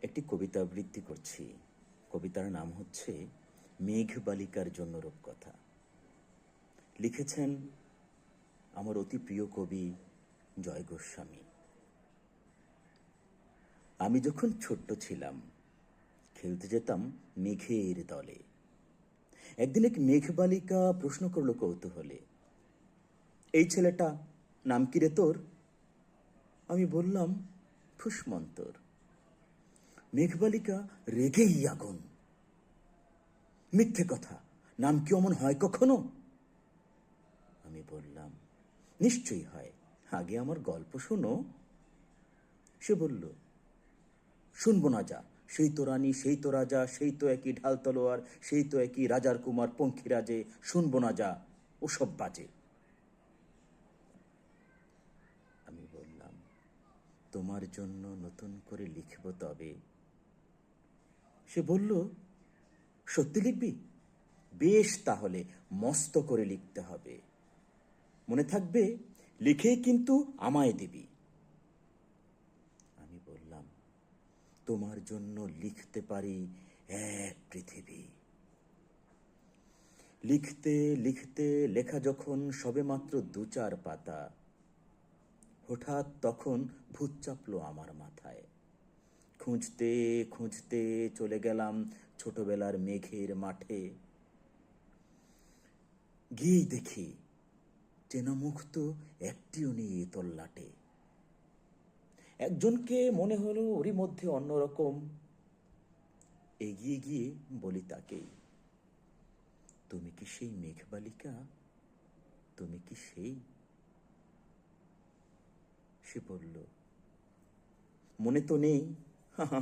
একটি কবিতা আবৃত্তি করছি। কবিতার নাম হচ্ছে মেঘ বালিকার জন্য রূপকথা। লিখেছেন আমার অতি প্রিয় কবি জয় গোস্বামী। আমি যখন ছোট্ট ছিলাম খেলতে যেতাম মেঘের দলে। একদিন এক মেঘ বালিকা প্রশ্ন করলো কৌতূহলে, এই ছেলেটা নাম কি রে তোর? আমি বললাম ফুসমন্তর। মেঘবালিকা রেগেই আগুন, মিথ্যে কথা, নাম কি অমন হয় কখনো? আমি বললাম নিশ্চয়ই হয়, আগে আমার গল্প শোনো। সে বলল শুনবো না যা, সেই তো রানী, সেই তো রাজা, সেই তো একই ঢাল তলোয়ার, সেই তো একই রাজার কুমার পঙ্খিরাজে, শুনবো না যা, ওসব বাজে। আমি বললাম তোমার জন্য নতুন করে লিখব তবে। সে বলল সত্যি লিখবি? বেশ, তাহলে মস্ত করে লিখতে হবে, মনে থাকবে, লিখেই কিন্তু আমায় দিবি। আমি বললাম তোমার জন্য লিখতে পারি এক পৃথিবী। লিখতে লিখতে লেখা যখন সবে মাত্র 2-4 পাতা, হঠাৎ তখন ভূত চাপলো আমার মাথায়। খুঁজতে খুঁজতে চলে গেলাম ছোটবেলার মেঘের মাঠে। গিয়েই দেখি চেনা মুখ তো একটিও নেই এ তল্লাটে। একজনকে মনে হলো ওরই মধ্যে অন্যরকম। এগিয়ে গিয়ে বলি তাকেই, তুমি কি সেই মেঘবালিকা? তুমি কি সেই? সে বলল মনে তো নেই,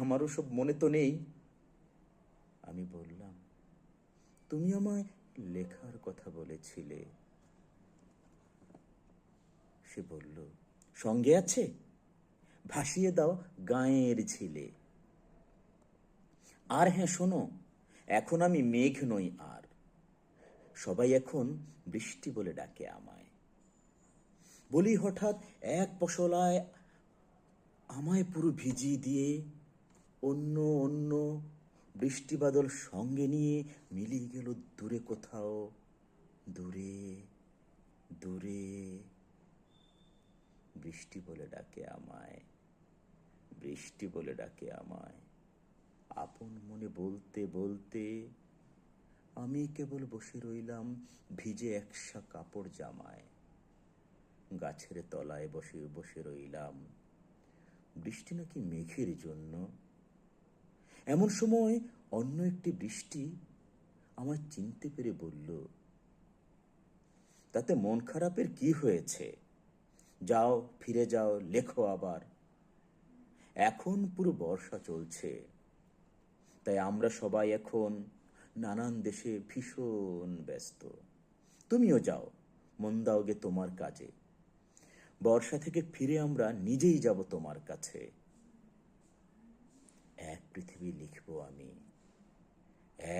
আমারও সব মনে তো নেই। আমি বললাম তুমি আমায় লেখার কথা বলেছিলে। সে বলল সঙ্গে আছে, ভাসিয়ে দাও গাঁয়ের ঝিলে। আর হ্যাঁ শোনো, এখন আমি মেঘ নই আর, সবাই এখন বৃষ্টি বলে ডাকে আমায়। বলি হঠাৎ এক পশলায় আমায় পুরো ভিজিয়ে দিয়ে অন্য অন্য বৃষ্টি বাদল সঙ্গে নিয়ে মিলিয়ে গেল দূরে কোথাও, দূরে দূরে। বৃষ্টি বলে ডাকে আমায়, বৃষ্টি বলে ডাকে আমায়। আপন মনে বলতে বলতে আমি কেবল বসে রইলাম ভিজে একসা কাপড় জামায়। গাছের তলায় বসে বসে রইলাম, বৃষ্টি নাকি মেঘের জন্য। এমন সময় অন্য একটি বৃষ্টি আমার চিনতে পেরে বলল, তাতে মন খারাপের কি হয়েছে? যাও, ফিরে যাও, লেখো আবার। এখন পুরো বর্ষা চলছে, তাই আমরা সবাই এখন নানান দেশে ভীষণ ব্যস্ত। তুমিও যাও, মন দাও গে তোমার কাজে। বর্ষা থেকে ফিরে আমরা নিজেই যাব তোমার কাছে। এক পৃথিবী লিখব আমি,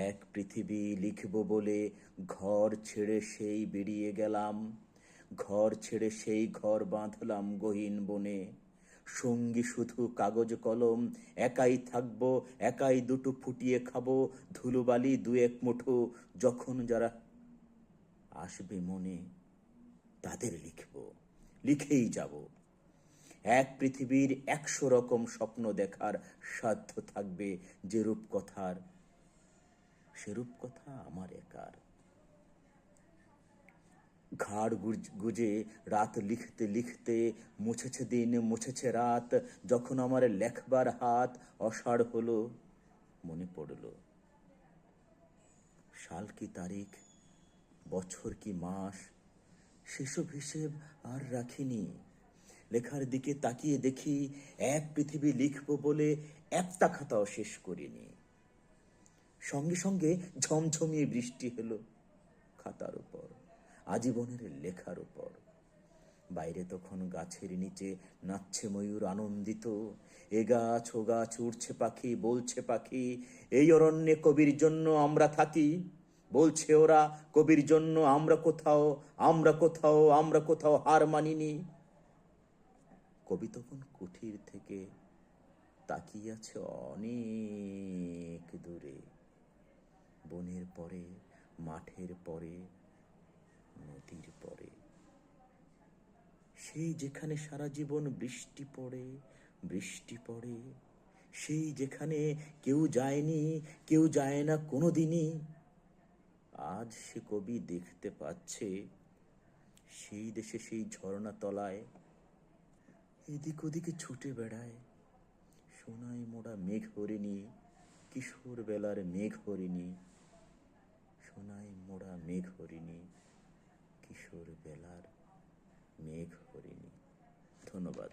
এক পৃথিবী লিখব বলে ঘর ছেড়ে সেই বেরিয়ে গেলাম। ঘর ছেড়ে সেই ঘর বাঁধলাম গহীন বনে। সঙ্গী শুধু কাগজ কলম, একাই থাকবো, একাই দুটো ফুটিয়ে খাবো, ধুলোবালি 2-1 মুঠো, যখন যারা আসবে মনে তাদের লিখব, লিখেই যাব। এক পৃথিবীর 100 রকম স্বপ্ন দেখার সাধ্য থাকবে যে রূপকথার, সে রূপকথা আমার একার। ঘাড় গুজে রাত লিখতে লিখতে মুছেছে দিন, মুছেছে রাত, যখন আমার লেখবার হাত অসাড় হলো, মনে পড়ল সাল কি তারিখ, বছর কি মাস, সেসব হিসেব আর রাখিনি। লেখার দিকে তাকিয়ে দেখি এক পৃথিবী লিখব বলে একটা খাতাও শেষ করিনি। সঙ্গে সঙ্গে ঝমঝমিয়ে বৃষ্টি হলো খাতার উপর, আজীবনের লেখার উপর। বাইরে তখন গাছের নিচে নাচছে ময়ূর আনন্দিত। এ গাছ ও গাছ উড়ছে পাখি, বলছে পাখি, এই অরণ্যে কবির জন্য আমরা থাকি। বলছে ওরা কবির জন্য আমরা কোথাও, আমরা কোথাও, আমরা কোথাও হার মানিনি। কবি তখন কুঠির থেকে তাকিয়ে আছে অনেক দূরে, বনের পরে, মাঠের পরে, নদীর পরে। সেই যেখানে সারা জীবন বৃষ্টি পড়ে, বৃষ্টি পড়ে, সেই যেখানে কেউ যায়নি, কেউ যায় না কোনো দিনই, আজ সে কবি দেখতে পাচ্ছে সেই দেশে সেই ঝর্ণা তলায় এদিক ওদিকে ছুটে বেড়ায় সোনায় মোড়া মেঘ হরিণী, কিশোর বেলার মেঘ হরিণী, সোনায় মোড়া মেঘ হরিণী, কিশোর বেলার মেঘ হরিণী। ধন্যবাদ।